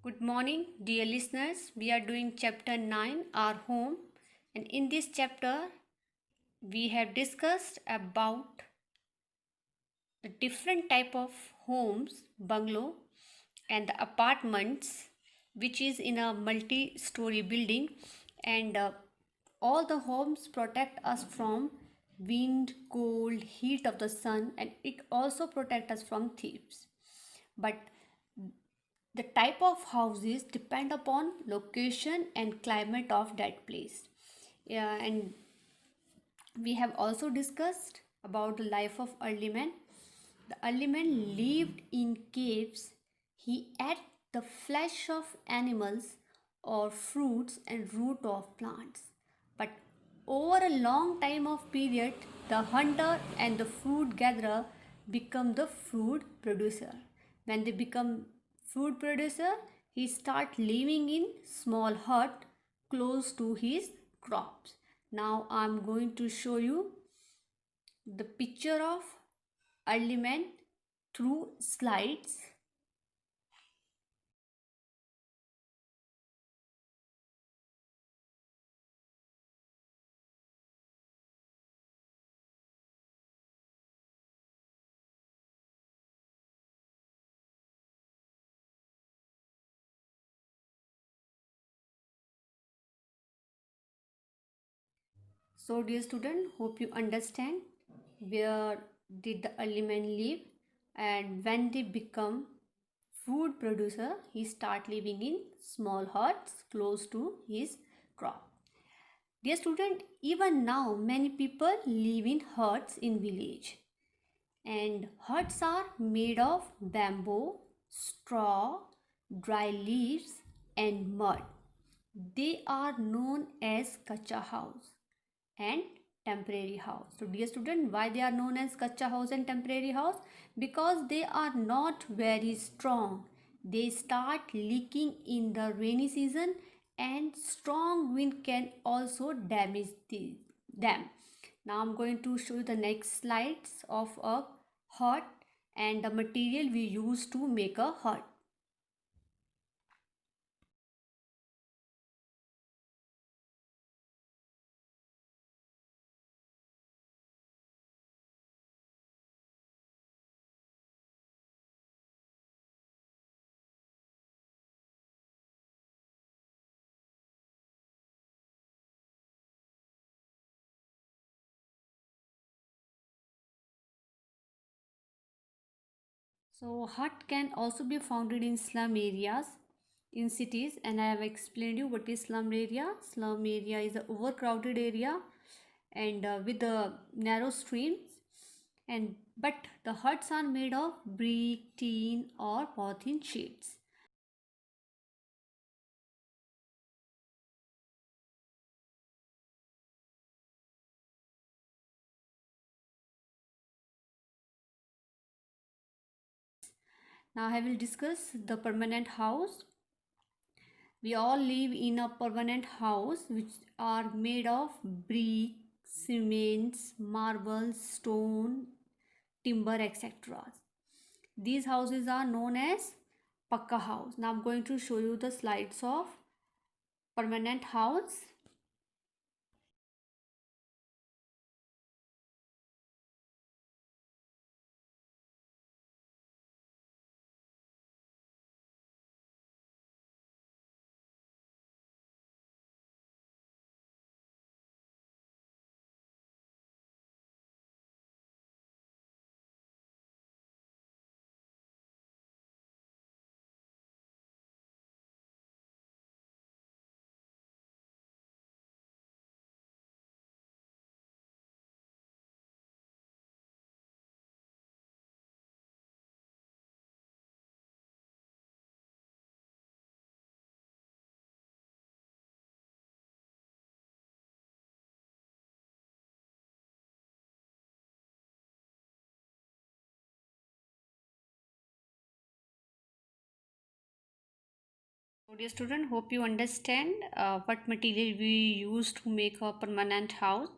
Good morning, dear listeners. We are doing chapter 9, Our Home. And in this chapter, we have discussed about the different type of homes, bungalow, and the apartments, which is in a multi-story building. And all the homes protect us from wind, cold, heat of the sun, and it also protect us from thieves. But the type of houses depend upon location and climate of that place. Yeah, and we have also discussed about the life of early man. The early man lived in caves. He ate the flesh of animals or fruits and root of plants. But over a long time of period, the hunter and the fruit gatherer become the food producer. When they become food producer, he start living in small hut close to his crops. Now I'm going to show you the picture of early man through slides. So dear student, hope you understand where did the early man live, and when they become food producer, he start living in small huts close to his crop. Dear student, even now many people live in huts in village, and huts are made of bamboo, straw, dry leaves and mud. They are known as kacha house and temporary house. So dear student, why they are known as kacha house and temporary house? Because they are not very strong. They start leaking in the rainy season, and strong wind can also damage them. Now I'm going to show you the next slides of a hut and the material we use to make a hut. So hut can also be found in slum areas in cities, and I have explained you what is slum area. Slum area is an overcrowded area and with the narrow streams, and but the huts are made of brick, tin or polythene sheets. Now I will discuss the permanent house. We all live in a permanent house which are made of brick, cements, marble, stone, timber, etc. These houses are known as Pakka house. Now I'm going to show you the slides of permanent house. So dear student, hope you understand what material we use to make a permanent house.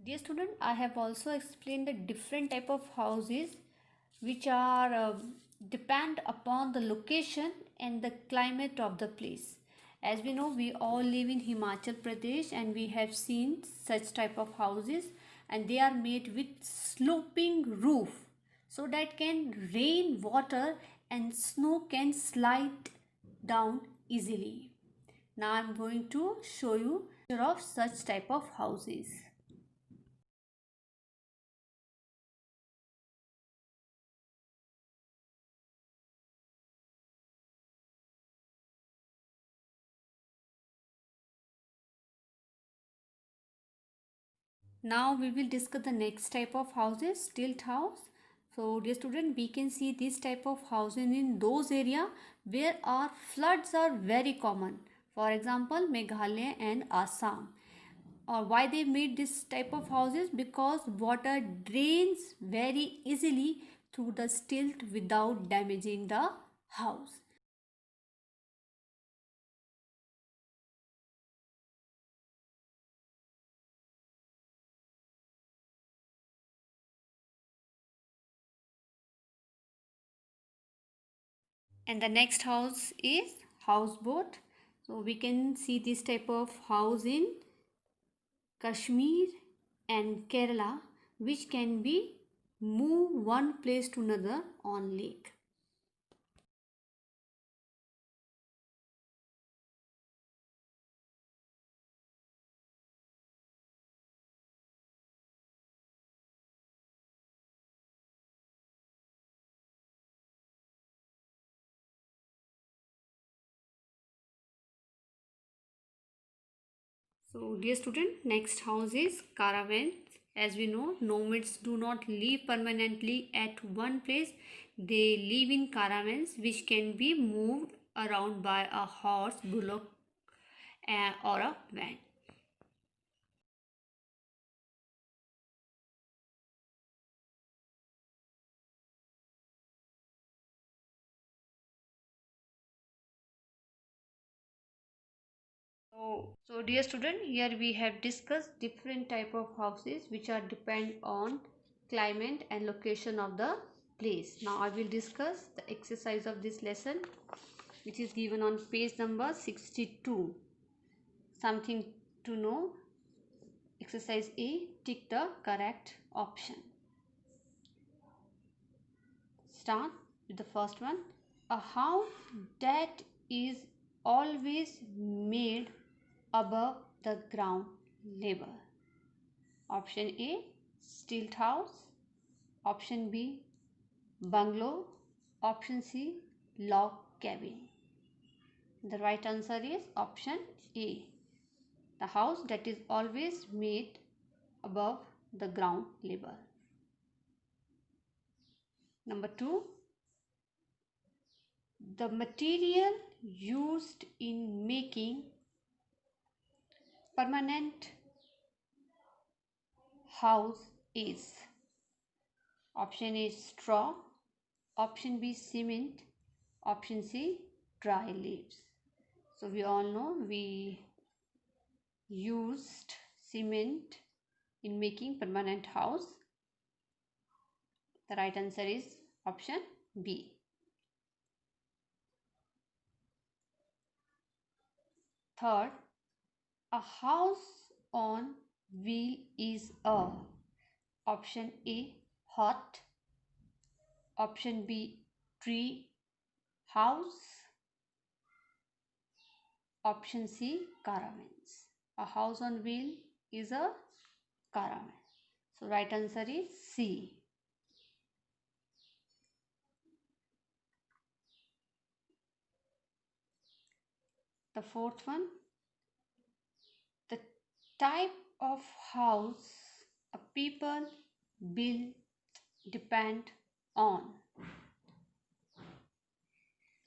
Dear student, I have also explained the different type of houses which are depend upon the location and the climate of the place. As we know, we all live in Himachal Pradesh and we have seen such type of houses, and they are made with sloping roof so that can rain water and snow can slide down easily. Now I'm going to show you of such type of houses. Now we will discuss the next type of houses, stilt house. So dear student, we can see this type of housing in those area where our floods are very common. For example, Meghalaya and Assam. Or why they made this type of houses? Because water drains very easily through the stilt without damaging the house. And the next house is houseboat. So we can see this type of house in Kashmir and Kerala, which can be moved one place to another on lake. So dear student, next house is caravans. As we know, nomads do not live permanently at one place. They live in caravans which can be moved around by a horse, bullock or a van. So dear student, here we have discussed different type of houses which are depend on climate and location of the place. Now I will discuss the exercise of this lesson, which is given on page number 62. Something to know. Exercise A, tick the correct option. Start with the first one. A house that is always made above the ground level. Option A, stilt house. Option B, bungalow. Option C, log cabin. The right answer is option A, the house that is always made above the ground level. Number 2, the material used in making permanent house is. Option A, straw. Option B, cement. Option C, dry leaves. So we all know we used cement in making permanent house. The right answer is option B. Third, a house on wheel is a. Option A, hut. Option B, tree house. Option C, caravans. A house on wheel is a caravan. So right answer is C. The fourth one, the type of house a people build depend on.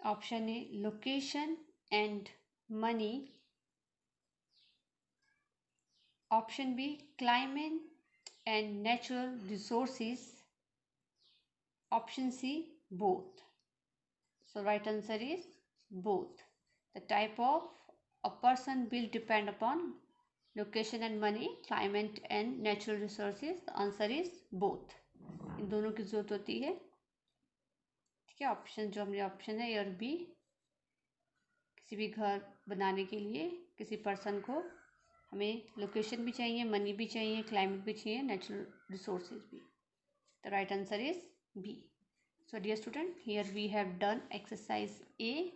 Option A, location and money. Option B, climate and natural resources. Option C, both. So right answer is both. The type of a person will depend upon location and money, climate and natural resources. The answer is both. इन दोनों की जरूरत होती है. ठीक है, option जो हमने option है ए और बी, किसी भी घर बनाने के लिए किसी पर्सन को हमें लोकेशन भी चाहिए, मनी भी चाहिए, क्लाइमेट भी चाहिए, नेचुरल रिसोर्सेज भी. The right answer is B. So dear student, here we have done exercise A.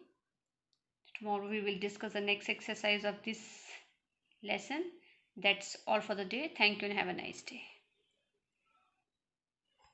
Tomorrow we will discuss the next exercise of this lesson. That's all for the day. Thank you and have a nice day.